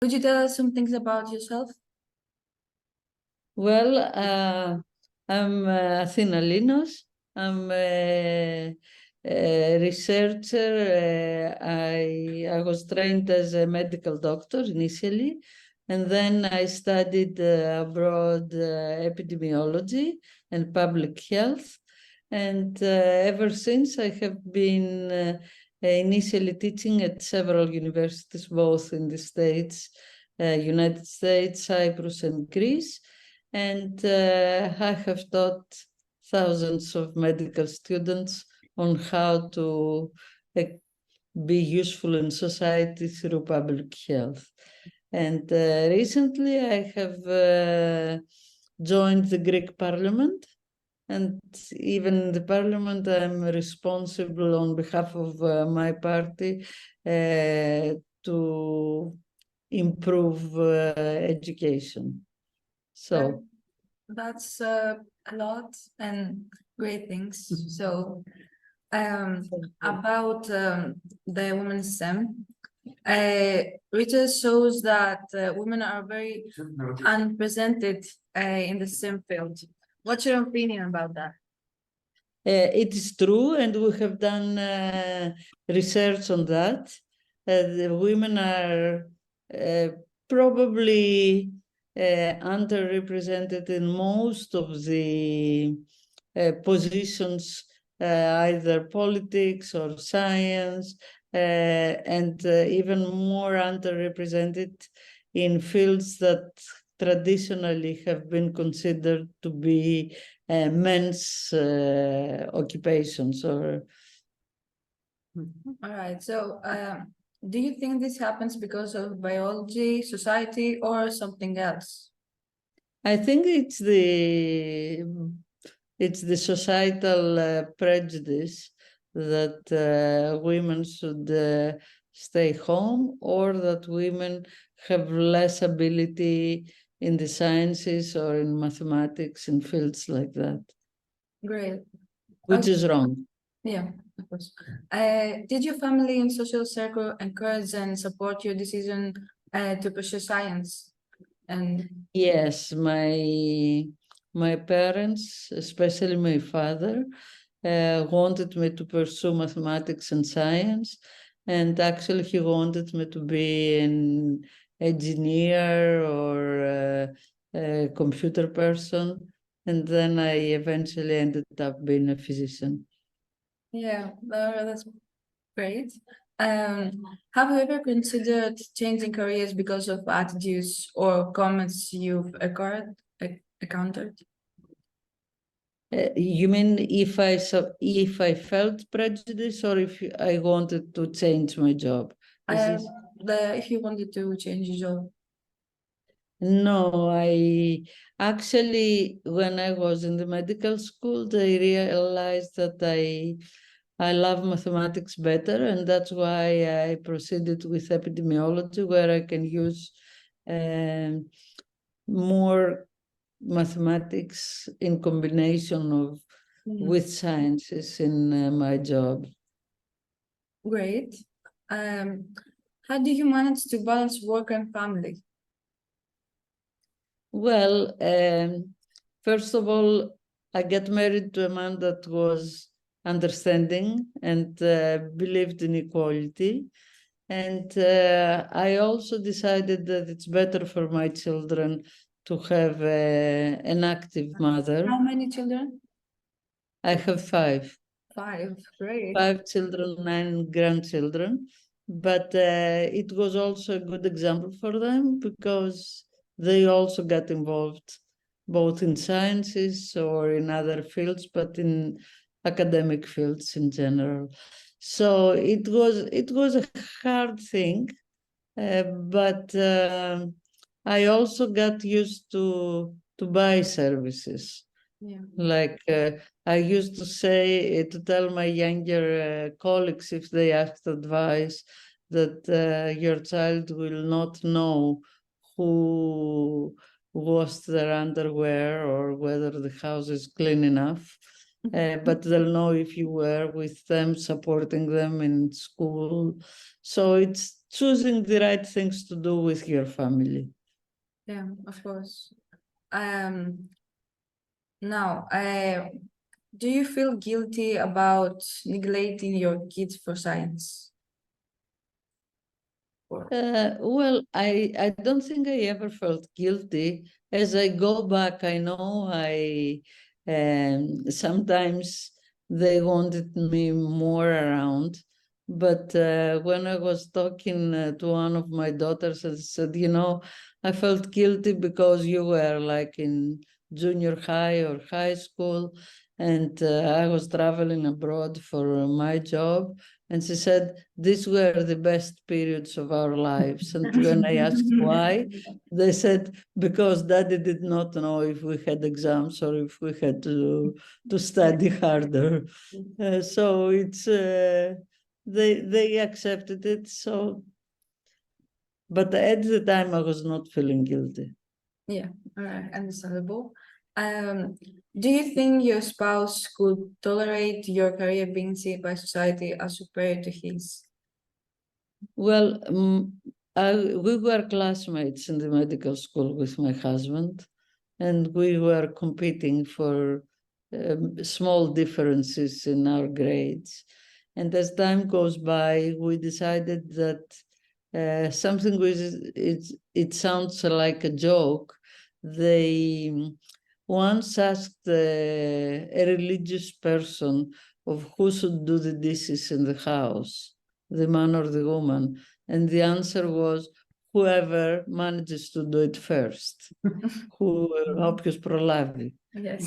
Could you tell us some things about yourself? Well, I'm Athena Linos. I'm a researcher. I was trained as a medical doctor initially, and then I studied abroad epidemiology and public health. And ever since, I have been initially teaching at several universities, both in the States, United States, Cyprus, and Greece. And I have taught thousands of medical students on how to be useful in society through public health. And recently I have joined the Greek Parliament. And even in the Parliament, I'm responsible on behalf of my party to improve education. So that's a lot and great things. So about the women's STEM, research shows that women are very unrepresented in the STEM field. What's your opinion about that? It is true, and we have done research on that. The women are probably underrepresented in most of the positions, either politics or science, and even more underrepresented in fields that traditionally have been considered to be men's occupations. Or all right, so do you think this happens because of biology, society, or something else? I think it's the societal prejudice that women should stay home, or that women have less ability in the sciences or in mathematics and fields like that. Great. Which is wrong. Yeah, of course. Did your family and social circle encourage and support your decision to pursue science? And yes, my parents, especially my father, wanted me to pursue mathematics and science, and actually he wanted me to be an engineer or a computer person, and then I eventually ended up being a physician. yeah, that's great. Have you ever considered changing careers because of attitudes or comments you've encountered? You mean if I felt prejudice, or if I wanted to change my job? If you wanted to change your job. No, I actually, when I was in the medical school, I realized that I love mathematics better, and that's why I proceeded with epidemiology, where I can use more mathematics in combination with sciences in my job. Great. How do you manage to balance work and family? Well, first of all, I got married to a man that was understanding and believed in equality. And I also decided that it's better for my children to have an active mother. How many children? I have 5. 5, great. 5 children, 9 grandchildren. But it was also a good example for them, because they also got involved both in sciences or in other fields, but in academic fields in general. So it was a hard thing, but I also got used to buy services. Yeah. Like I used to say, to tell my younger colleagues, if they asked advice, that your child will not know who washed their underwear or whether the house is clean enough. but they'll know if you were with them, supporting them in school. So it's choosing the right things to do with your family. Yeah, of course. Now, do you feel guilty about neglecting your kids for science? Well, I don't think I ever felt guilty. As I go back, I know sometimes they wanted me more around. But when I was talking to one of my daughters, I said, I felt guilty because you were like in junior high or high school, and I was traveling abroad for my job. And she said, these were the best periods of our lives. And when I asked why, they said, because Daddy did not know if we had exams or if we had to study harder. So it's, they accepted it. So, but at the time I was not feeling guilty. Yeah, all right, understandable. Do you think your spouse could tolerate your career being seen by society as superior to his? Well, we were classmates in the medical school with my husband, and we were competing for small differences in our grades. And as time goes by, we decided that something which it sounds like a joke. They once asked a religious person of who should do the dishes in the house, the man or the woman, and the answer was whoever manages to do it first. Όποιος προλάβει. Yes.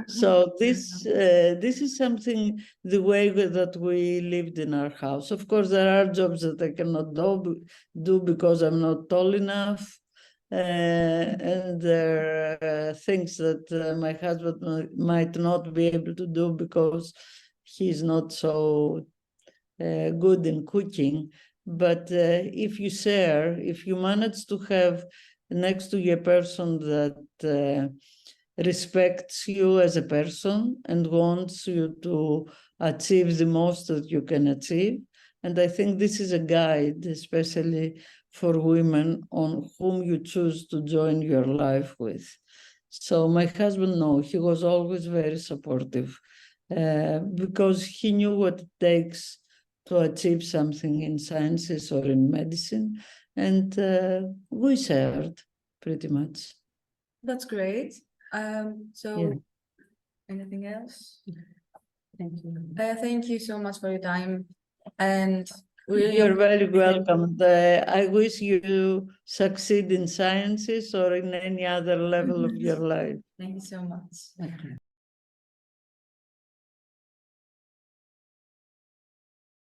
So this is something, the way that we lived in our house. Of course, there are jobs that I cannot do because I'm not tall enough. And there are things that my husband might not be able to do because he's not so good in cooking. But if you share, if you manage to have next to you a person that respects you as a person and wants you to achieve the most that you can achieve. And I think this is a guide, especially for women, on whom you choose to join your life with. So my husband, no, he was always very supportive because he knew what it takes to achieve something in sciences or in medicine. And we shared pretty much. That's great. So Yeah. anything else? Thank you. Thank you so much for your time. And really You're very welcome. I wish you succeed in sciences or in any other level of your life. thank you so much. Okay.